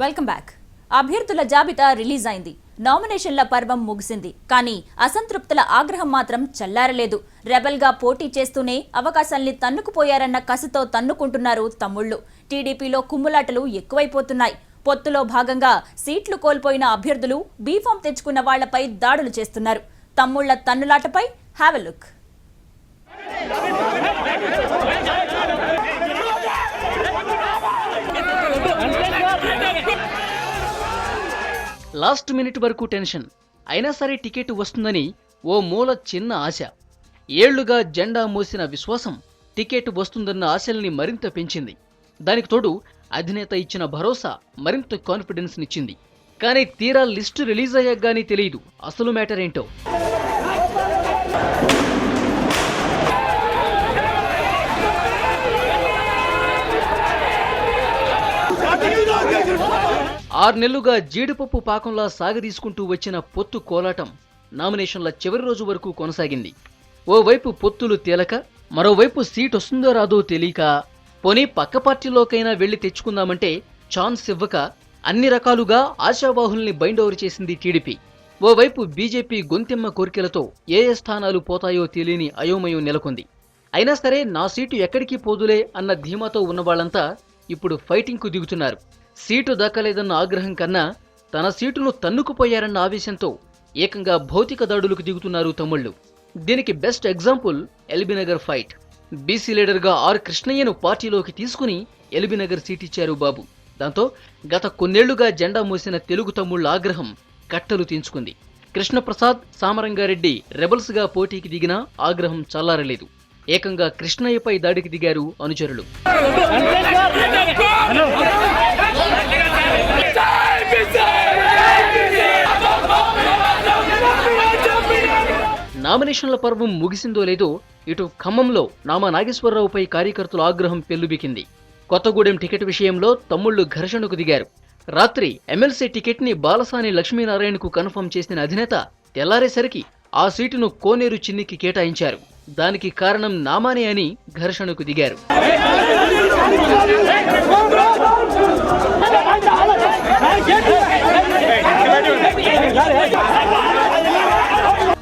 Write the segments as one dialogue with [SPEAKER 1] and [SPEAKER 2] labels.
[SPEAKER 1] Welcome back. అభ్యర్థుల జాబితా release అయింది. నామినేషన్ల పర్వం ముగిసింది. కానీ అసంతృప్తుల ఆగ్రహం మాత్రం చల్లారలేదు. రెబెల్గా పోటీ చేస్తూనే అవకాశాల్ని తన్నుకుపోయారన్న కసితో తన్నుకుంటున్నారు తమ్ముళ్లు. టీడీపీలో కుమ్ములాటలు ఎక్కువైపోతున్నాయి. పొత్తులో భాగంగా సీట్లు కోల్పోయిన అభ్యర్థులు బీఫామ్ తెచ్చుకున్న వాళ్లపై దాడులు చేస్తున్నారు. తమ్ముళ్ల తన్నులాటపై have a look.
[SPEAKER 2] Last minute వరకు టెన్షన్ అయినా సరే టికెట్ వస్తుందని ఓ మూల చిన్న ఆశ. ఏళ్లుగా జెండా మోసిన విశ్వాసం టికెట్ వస్తుందన్న ఆశల్ని మరింత పెంచింది. దానికి తోడు అధినేత ఇచ్చిన భరోసా మరింత కాన్ఫిడెన్స్ నిచ్చింది. కానీ తీరా లిస్టు రిలీజ్ అయ్యాక గానీ తెలియదు అసలు మ్యాటర్ ఏంటో. ఆరు నెలలుగా జీడిపప్పు పాకంలా సాగదీసుకుంటూ వచ్చిన పొత్తు కోలాటం నామినేషన్ల చివరి రోజు వరకు కొనసాగింది. ఓవైపు పొత్తులు తేలక, మరోవైపు సీట్ వస్తుందో రాదో తెలియక, పోనీ పక్క పార్టీలోకైనా వెళ్లి తెచ్చుకుందామంటే ఛాన్స్ ఇవ్వక అన్ని రకాలుగా ఆశావాహుల్ని బైండ్ ఓవర్ చేసింది టీడీపీ. ఓవైపు బీజేపీ గొంతెమ్మ కోరికలతో ఏ స్థానాలు పోతాయో తెలియని అయోమయం నెలకొంది. అయినా సరే నా సీటు ఎక్కడికి పోదులే అన్న ధీమాతో ఉన్నవాళ్లంతా ఇప్పుడు ఫైటింగ్కు దిగుతున్నారు. సీటు దక్కలేదన్న ఆగ్రహం కన్నా తన సీటును తన్నుకుపోయారన్న ఆవేశంతో ఏకంగా భౌతిక దాడులకు దిగుతున్నారు తమ్ముళ్లు. దీనికి best example LB Nagar fight. BC లీడర్గా ఆర్ కృష్ణయ్యను పార్టీలోకి తీసుకుని ఎల్బీనగర్ సీట్ ఇచ్చారు బాబు. దాంతో గత కొన్నేళ్లుగా జెండా మోసిన తెలుగు తమ్ముళ్ల ఆగ్రహం కట్టలు తెంచుకుంది. కృష్ణప్రసాద్, సామరంగారెడ్డి రెబల్స్ గా పోటీకి దిగినా ఆగ్రహం చల్లారలేదు. ఏకంగా కృష్ణయ్యపై దాడికి దిగారు అనుచరులు. నామినేషన్ల పర్వం ముగిసిందో లేదో ఇటు ఖమ్మంలో నామా నాగేశ్వరరావుపై కార్యకర్తల ఆగ్రహం పెల్లుబికింది. కొత్తగూడెం టికెట్ విషయంలో తమ్ముళ్లు ఘర్షణకు దిగారు. రాత్రి ఎమ్మెల్సీ టికెట్ ని బాలసాని లక్ష్మీనారాయణకు కన్ఫర్మ్ చేసిన అధినేత తెల్లారేసరికి ఆ సీటును కోనేరు చిన్నికి కేటాయించారు. దానికి కారణం నామానే అని ఘర్షణకు దిగారు.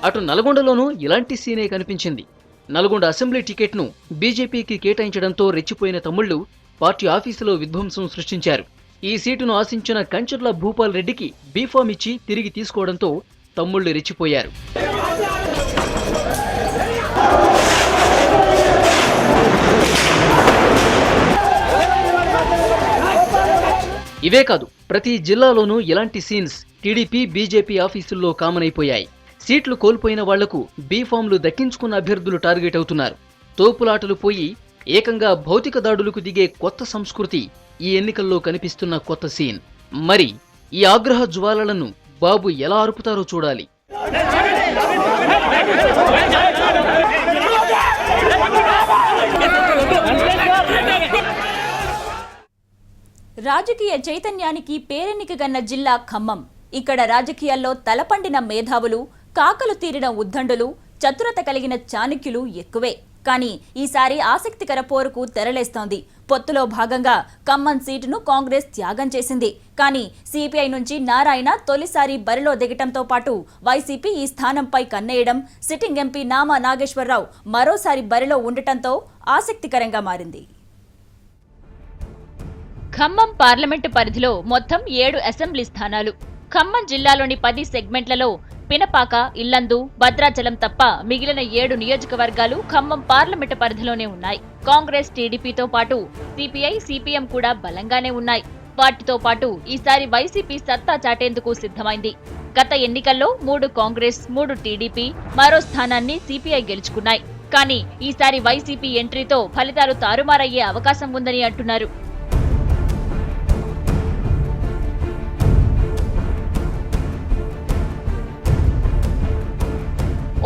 [SPEAKER 2] అటు నల్గొండలోనూ ఇలాంటి సీనే కనిపించింది. నల్గొండ అసెంబ్లీ టికెట్ను బీజేపీకి కేటాయించడంతో రెచ్చిపోయిన తమ్ముళ్లు పార్టీ ఆఫీసులో విధ్వంసం సృష్టించారు. ఈ సీటును ఆశించిన కంచర్ల భూపాల్ రెడ్డికి బీఫామ్ ఇచ్చి తిరిగి తీసుకోవడంతో తమ్ముళ్లు రెచ్చిపోయారు. ఇవే కాదు, ప్రతి జిల్లాలోనూ ఇలాంటి సీన్స్ టీడీపీ, బీజేపీ ఆఫీసుల్లో కామన్ అయిపోయాయి. సీట్లు కోల్పోయిన వాళ్లకు బీఫామ్లు దక్కించుకున్న అభ్యర్థులు టార్గెట్ అవుతున్నారు. తోపులాటలు పోయి ఏకంగా భౌతిక దాడులకు దిగే కొత్త సంస్కృతి ఈ ఎన్నికల్లో కనిపిస్తున్న కొత్త సీన్. మరి ఈ ఆగ్రహ జ్వాలలను బాబు ఎలా అరుపుతారో చూడాలి.
[SPEAKER 1] రాజకీయ చైతన్యానికి పేరెన్నికగన్న జిల్లా ఖమ్మం. ఇక్కడ రాజకీయాల్లో తలపండిన మేధావులు, కాకలు తీరిన ఉద్దండులు, చతురత కలిగిన చాణక్యులు ఎక్కువే. కానీ ఈసారి ఆసక్తికర పోరుకు తెరలేస్తోంది. పొత్తులో భాగంగా ఖమ్మం సీటును కాంగ్రెస్ త్యాగం చేసింది. కానీ సిపిఐ నుంచి నారాయణ తొలిసారి బరిలో దిగటంతో పాటు వైసీపీ ఈ స్థానంపై కన్నేయడం, సిట్టింగ్ ఎంపీ నామా నాగేశ్వరరావు మరోసారి బరిలో ఉండటంతో ఆసక్తికరంగా మారింది.
[SPEAKER 3] ఖమ్మం పార్లమెంటు పరిధిలో మొత్తం 7 అసెంబ్లీ స్థానాలు. ఖమ్మం జిల్లాలోని 10 సెగ్మెంట్లలో పినపాక, ఇల్లందు, భద్రాచలం తప్ప మిగిలిన 7 నియోజకవర్గాలు ఖమ్మం పార్లమెంటు పరిధిలోనే ఉన్నాయి. కాంగ్రెస్, టీడీపీతో పాటు సిపిఐ, సిపిఎం కూడా బలంగానే ఉన్నాయి. వాటితో పాటు ఈసారి వైసీపీ సత్తా చాటేందుకు సిద్ధమైంది. గత ఎన్నికల్లో 3 కాంగ్రెస్, 3 టీడీపీ, మరో స్థానాన్ని సిపిఐ గెలుచుకున్నాయి. కానీ ఈసారి వైసీపీ ఎంట్రీతో ఫలితాలు తారుమారయ్యే అవకాశం ఉందని అంటున్నారు.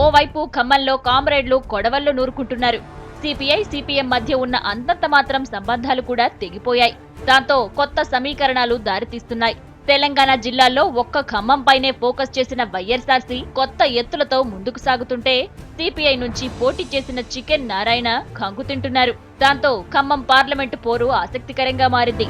[SPEAKER 3] ఓవైపు ఖమ్మంలో కామ్రేడ్లు కొడవళ్లు నూరుకుంటున్నారు. సిపిఐ, సిపిఎం మధ్య ఉన్న అంతంత మాత్రం సంబంధాలు కూడా తెగిపోయాయి. దాంతో కొత్త సమీకరణాలు దారితీస్తున్నాయి. తెలంగాణ జిల్లాల్లో ఒక్క ఖమ్మంపైనే ఫోకస్ చేసిన వైఎస్ఆర్సీ కొత్త ఎత్తులతో ముందుకు సాగుతుంటే సిపిఐ నుంచి పోటీ చేసిన చికెన్ నారాయణ కంగు తింటున్నారు. దాంతో ఖమ్మం పార్లమెంటు పోరు ఆసక్తికరంగా మారింది.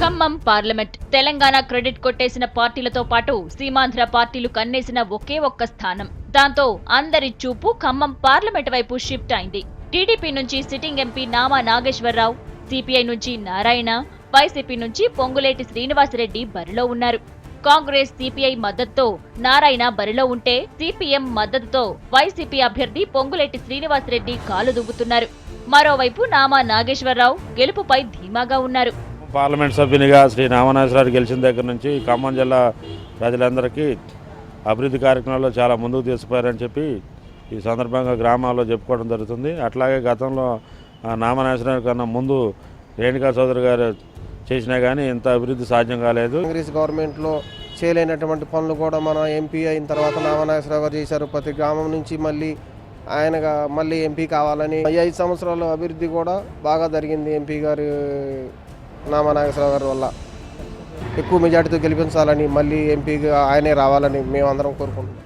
[SPEAKER 3] ఖమ్మం పార్లమెంట్ తెలంగాణ క్రెడిట్ కొట్టేసిన పార్టీలతో పాటు సీమాంధ్ర పార్టీలు కన్నేసిన ఒకే ఒక్క స్థానం. దాంతో అందరి చూపు ఖమ్మం పార్లమెంట్ వైపు షిఫ్ట్ అయింది. టీడీపీ నుంచి sitting MP Nama Nageswara Rao, CPI నుంచి నారాయణ, వైసీపీ నుంచి పొంగులేటి శ్రీనివాసరెడ్డి బరిలో ఉన్నారు. కాంగ్రెస్ సిపిఐ మద్దతుతో నారాయణ బరిలో ఉంటే, సిపిఎం మద్దతుతో వైసీపీ అభ్యర్థి పొంగులేటి శ్రీనివాసరెడ్డి కాలు దువ్వుతున్నారు. మరోవైపు నామా నాగేశ్వరరావు గెలుపుపై ధీమాగా ఉన్నారు.
[SPEAKER 4] పార్లమెంట్ సభ్యునిగా శ్రీ నామనాథరావు గెలిచిన దగ్గర నుంచి ఖమ్మం జిల్లా ప్రజలందరికీ అభివృద్ధి కార్యక్రమాల్లో చాలా ముందుకు తీసుకుపోయారని చెప్పి ఈ సందర్భంగా గ్రామాల్లో చెప్పుకోవడం జరుగుతుంది. అట్లాగే గతంలో నామనాథరావు కన్నా ముందు రేణుకా చౌదరి గారు చేసినా కానీ ఇంత అభివృద్ధి సాధ్యం కాలేదు.
[SPEAKER 5] కాంగ్రెస్ గవర్నమెంట్లో చేయలేనటువంటి పనులు కూడా మన ఎంపీ అయిన తర్వాత నామనాథరావు గారు చేశారు. ప్రతి గ్రామం నుంచి ఆయనగా మళ్ళీ ఎంపీ కావాలని 5 సంవత్సరాల అభివృద్ధి కూడా బాగా జరిగింది. ఎంపీ గారు నామనాగేశ్వరరావు గారి వల్ల ఎక్కువ మెజార్టీతో గెలిపించాలని, మళ్ళీ ఎంపీగా ఆయనే రావాలని మేమందరం కోరుకుంటున్నాం.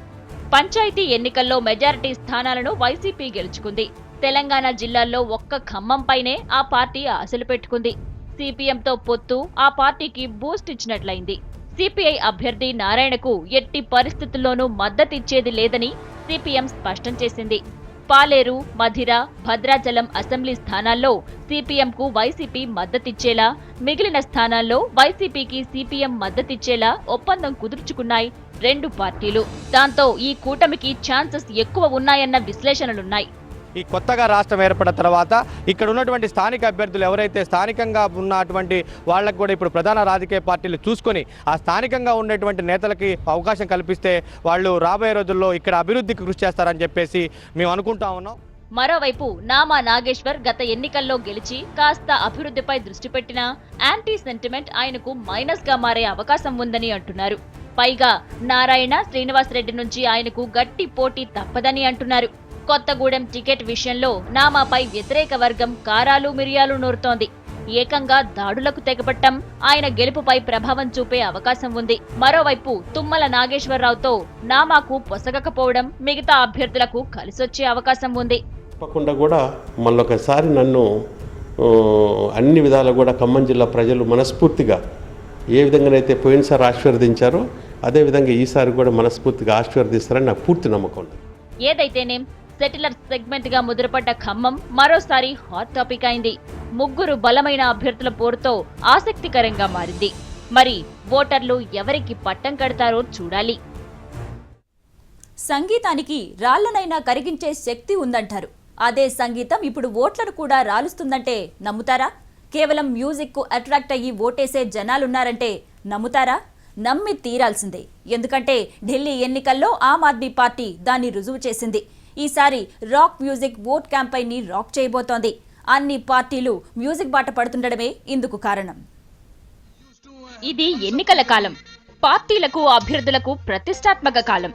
[SPEAKER 3] పంచాయతీ ఎన్నికల్లో మెజారిటీ స్థానాలను వైసీపీ గెలుచుకుంది. తెలంగాణ జిల్లాల్లో ఒక్క ఖమ్మంపైనే ఆ పార్టీ ఆశలు పెట్టుకుంది. సిపిఎంతో పొత్తు ఆ పార్టీకి బూస్ట్ ఇచ్చినట్లయింది. సిపిఐ అభ్యర్థి నారాయణకు ఎట్టి పరిస్థితుల్లోనూ మద్దతిచ్చేది లేదని సిపిఎం స్పష్టం చేసింది. పాలేరు, మధిర, భద్రాచలం అసెంబ్లీ స్థానాల్లో సిపిఎంకు వైసీపీ మద్దతిచ్చేలా, మిగిలిన స్థానాల్లో వైసీపీకి సిపిఎం మద్దతిచ్చేలా ఒప్పందం కుదుర్చుకున్నాయి 2 పార్టీలు. దాంతో ఈ కూటమికి ఛాన్సెస్ ఎక్కువ ఉన్నాయన్న విశ్లేషణలున్నాయి.
[SPEAKER 6] ఈ కొత్తగా రాష్ట్రం ఏర్పడిన తర్వాత ఇక్కడ ఉన్నటువంటి స్థానిక అభ్యర్థులు ఎవరైతే స్థానికంగా ఉన్నటువంటి వాళ్ళకు కూడా ఇప్పుడు ప్రధాన రాజకీయ పార్టీలు చూసుకొని ఆ స్థానికంగా ఉండేటువంటి నేతలకి అవకాశం కల్పిస్తే వాళ్ళు రాబోయే రోజుల్లో ఇక్కడ అభివృద్ధికి కృషి చేస్తారని చెప్పేసి మేము అనుకుంటా ఉన్నాం.
[SPEAKER 3] మరోవైపు నామా నాగేశ్వర్ గత ఎన్నికల్లో గెలిచి కాస్త అభివృద్ధిపై దృష్టి పెట్టినా యాంటీ సెంటిమెంట్ ఆయనకు మైనస్ గా మారే అవకాశం ఉందని అంటున్నారు. పైగా నారాయణ, శ్రీనివాసరెడ్డి నుంచి ఆయనకు గట్టి పోటీ తప్పదని అంటున్నారు. కొత్తగూడెం టికెట్ విషయంలో నామాపై వ్యతిరేక వర్గం కారాలు మిరియాలు నూరుతోంది. ఏకంగా దాడులకు తెగపట్టం ఆయన గెలుపుపై ప్రభావం చూపే అవకాశం ఉంది. మరోవైపు తుమ్మల నాగేశ్వరరావుతో నామాకు పొసగకపోవడం మిగతా అభ్యర్థులకు కలిసొచ్చే అవకాశం ఉంది.
[SPEAKER 7] తప్పకుండా కూడా మళ్ళొకసారి నన్ను అన్ని విధాలు కూడా ఖమ్మం జిల్లా ప్రజలు మనస్ఫూర్తిగా ఏ విధంగానైతే పోయినసారి ఆశీర్వదించారో అదేవిధంగా ఈసారి కూడా మనస్ఫూర్తిగా ఆశీర్వదిస్తారని నాకు పూర్తి నమ్మకం ఉంది.
[SPEAKER 3] ఏదైతేనేం సెటిలర్ సెగ్మెంట్ గా ముద్రపడ్డ ఖమ్మం మరోసారి హాట్ టాపిక్ అయింది. 3 బలమైన అభ్యర్థుల పోరుతో ఆసక్తికరంగా మారింది. మరి ఓటర్లు ఎవరికి పట్టం కడతారో చూడాలి.
[SPEAKER 1] సంగీతానికి రాళ్లనైనా కరిగించే శక్తి ఉందంటారు. అదే సంగీతం ఇప్పుడు ఓట్లను కూడా రాలుస్తుందంటే నమ్ముతారా? కేవలం మ్యూజిక్ కు అట్రాక్ట్ అయ్యి ఓటేసే జనాలున్నారంటే నమ్ముతారా? నమ్మి తీరాల్సిందే. ఎందుకంటే ఢిల్లీ ఎన్నికల్లో ఆమ్ ఆద్మీ పార్టీ దాన్ని రుజువు చేసింది. ఈసారి రాక్ మ్యూజిక్ ఓట్ క్యాంపెయిన్ ని రాక్ చేయబోతోంది. అన్ని పార్టీలు మ్యూజిక్ బాట పడుతుండడమే ఇందుకు కారణం.
[SPEAKER 3] ఇది ఎన్నికల కాలం. పార్టీలకు, అభ్యర్థులకు ప్రతిష్టాత్మక కాలం.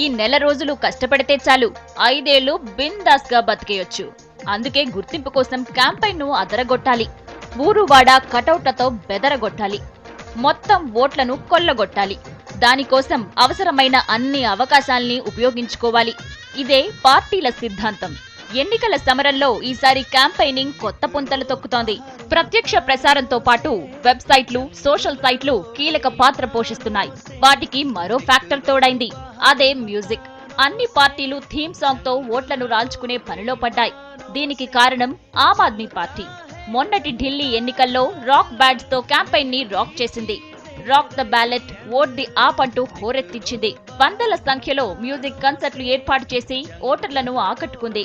[SPEAKER 3] ఈ నెల రోజులు కష్టపడితే చాలు 5 ఏళ్లు బిందాస్ గా బతికేయొచ్చు. అందుకే గుర్తింపు కోసం క్యాంపెయిన్ ను అదరగొట్టాలి. ఊరువాడ కటౌట్లతో బెదరగొట్టాలి. మొత్తం ఓట్లను కొల్లగొట్టాలి. దానికోసం అవసరమైన అన్ని అవకాశాల్ని ఉపయోగించుకోవాలి. ఇదే పార్టీల సిద్ధాంతం. ఎన్నికల సమరంలో ఈసారి క్యాంపెయినింగ్ కొత్త పుంతలు తొక్కుతోంది. ప్రత్యక్ష ప్రసారంతో పాటు వెబ్సైట్లు, సోషల్ సైట్లు కీలక పాత్ర పోషిస్తున్నాయి. వాటికి మరో ఫ్యాక్టర్ తోడైంది. అదే మ్యూజిక్. అన్ని పార్టీలు థీమ్ సాంగ్ తో ఓట్లను రాల్చుకునే పనిలో పడ్డాయి. దీనికి కారణం ఆమ్ ఆద్మీ పార్టీ. మొన్నటి ఢిల్లీ ఎన్నికల్లో రాక్ బ్యాడ్స్ తో క్యాంపెయిన్ ని రాక్ చేసింది. Rock the ballot, vote the AAP అంటూ హోరెత్తించింది. వందల సంఖ్యలో మ్యూజిక్ కన్సర్ట్లు ఏర్పాటు చేసి ఓటర్లను ఆకట్టుకుంది.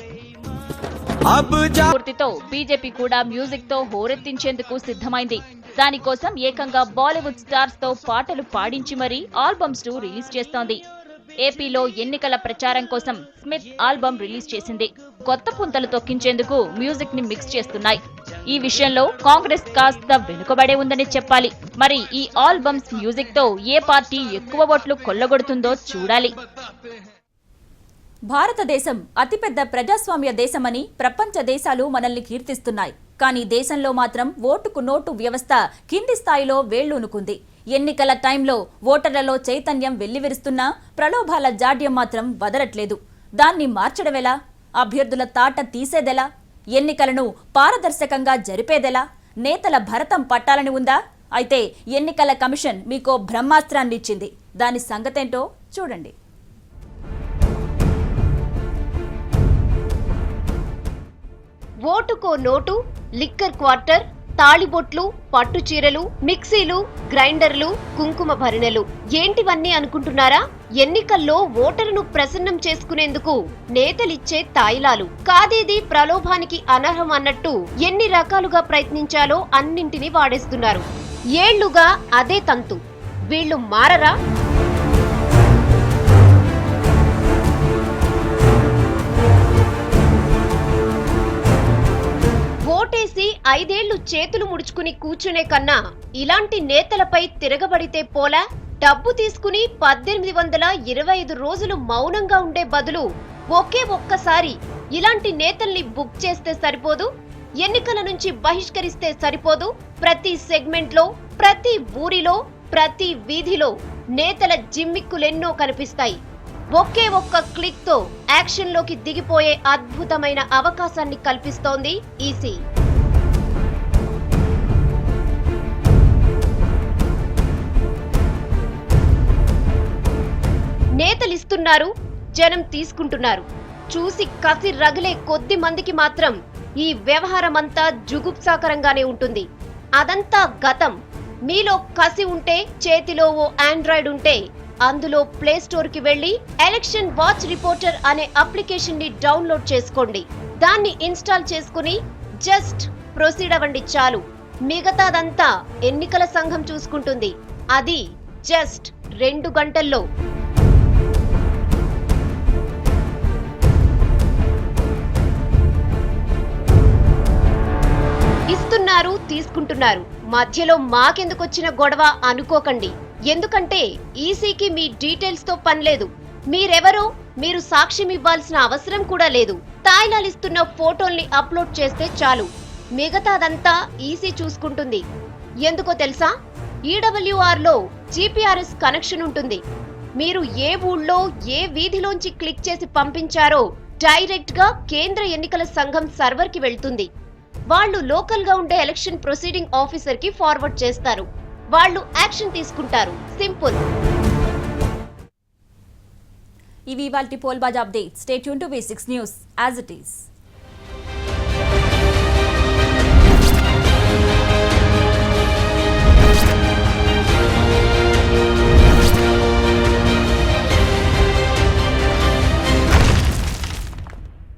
[SPEAKER 3] పూర్తితో బీజేపీ కూడా మ్యూజిక్ తో హోరెత్తించేందుకు సిద్ధమైంది. దానికోసం ఏకంగా బాలీవుడ్ స్టార్స్ తో పాటలు పాడించి మరీ ఆల్బమ్స్ ను రిలీజ్ చేస్తోంది. ఏపీలో ఎన్నికల ప్రచారం కోసం స్మిత్ ఆల్బమ్ రిలీజ్ చేసింది. కొత్త పుంతలు తొక్కించేందుకు మ్యూజిక్ ని మిక్స్ చేస్తున్నాయి. ఈ విషయంలో కాంగ్రెస్ కాస్త వెనుకబడే ఉందని చెప్పాలి. మరి ఈ ఆల్బమ్స్ మ్యూజిక్ తో ఏ పార్టీ ఎక్కువ ఓట్లు కొల్లగొడుతుందో చూడాలి.
[SPEAKER 1] భారతదేశం అతిపెద్ద ప్రజాస్వామ్య దేశమని ప్రపంచ దేశాలు మనల్ని కీర్తిస్తున్నాయి. కానీ దేశంలో మాత్రం ఓటుకు నోటు వ్యవస్థ కింది స్థాయిలో వేళ్లూనుకుంది. ఎన్నికల టైంలో ఓటర్లలో చైతన్యం వెల్లివిరుస్తున్నా ప్రలోభాల జాడ్యం మాత్రం వదలట్లేదు. దాన్ని మార్చడమెలా? అభ్యర్థుల తాట తీసేదెలా? ఎన్నికలను పారదర్శకంగా జరిపేదెలా? నేతల భరతం పట్టాలని ఉందా? అయితే ఎన్నికల కమిషన్ మీకో బ్రహ్మాస్త్రాన్ని ఇచ్చింది. దాని సంగతేంటో చూడండి.
[SPEAKER 8] ఓటుకో నోటు, లిక్కర్ క్వార్టర్, తాళిబొట్లు, పట్టు చీరలు, మిక్సీలు, గ్రైండర్లు, కుంకుమ భరిణెలు. ఏంటివన్నీ అనుకుంటున్నారా? ఎన్నికల్లో ఓటరును ప్రసన్నం చేసుకునేందుకు నేతలిచ్చే తాయిలాలు. కాదేది ప్రలోభానికి అనర్హం అన్నట్టు ఎన్ని రకాలుగా ప్రయత్నించాలో అన్నింటినీ వాడేస్తున్నారు. ఏళ్లుగా అదే తంతు. వీళ్ళు మారరా? ఓటేసి 5 ఏళ్లు చేతులు ముడుచుకుని కూర్చునే కన్నా ఇలాంటి నేతలపై తిరగబడితే పోలా? డబ్బు తీసుకుని 1825 రోజులు మౌనంగా ఉండే బదులు ఒక్కసారి ఇలాంటి నేతల్ని బుక్ చేస్తే సరిపోదు? ఎన్నికల నుంచి బహిష్కరిస్తే సరిపోదు? ప్రతి సెగ్మెంట్లో, ప్రతి ఊరిలో, ప్రతి వీధిలో నేతల జిమ్మిక్కులెన్నో కనిపిస్తాయి. ఒక్క క్లిక్ తో యాక్షన్ లోకి దిగిపోయే అద్భుతమైన అవకాశాన్ని కల్పిస్తోంది ఈసీ. నేతలిస్తున్నారు, జనం తీసుకుంటున్నారు. చూసి కసి రగిలే కొద్ది మందికి మాత్రం ఈ వ్యవహారమంతా జుగుప్సాకరంగానే ఉంటుంది. అదంతా గతం. మీలో కసి ఉంటే, చేతిలో ఓ ఆండ్రాయిడ్ ఉంటే అందులో ప్లే స్టోర్ కి వెళ్లి ఎలక్షన్ వాచ్ రిపోర్టర్ అనే అప్లికేషన్ ని డౌన్లోడ్ చేసుకోండి. దాన్ని ఇన్స్టాల్ చేసుకుని జస్ట్ ప్రొసీడ్ అవ్వండి చాలు. మిగతాదంతా ఎన్నికల సంఘం చూసుకుంటుంది. అది జస్ట్ 2 గంటల్లో. ఇస్తున్నారు, తీసుకుంటున్నారు. మధ్యలో మాకెందుకొచ్చిన గొడవ అనుకోకండి. ఎందుకంటే ఈసీకి మీ డీటెయిల్స్ తో పనిలేదు. మీరెవరో మీరు సాక్ష్యం ఇవ్వాల్సిన అవసరం కూడా లేదు. తాయిలాలిస్తున్న ఫోటోల్ని అప్లోడ్ చేస్తే చాలు. మిగతాదంతా ఈసీ చూసుకుంటుంది. ఎందుకో తెలుసా? ఈడబ్ల్యూఆర్ లో జీపీఆర్ఎస్ కనెక్షన్ ఉంటుంది. మీరు ఏ ఊళ్ళో, ఏ వీధిలోంచి క్లిక్ చేసి పంపించారో డైరెక్ట్ గా కేంద్ర ఎన్నికల సంఘం సర్వర్ కి వెళ్తుంది. వాళ్ళు లోకల్ గా ఉండే ఎలక్షన్ ప్రొసీడింగ్ ఆఫీసర్ కి ఫార్వర్డ్ చేస్తారు. వాళ్ళు యాక్షన్ తీసుకుంటారు. సింపుల్.
[SPEAKER 1] ఇవి ఇవాల్టి పోల్ బాజ్ update. Stay tune to V6 news as it is.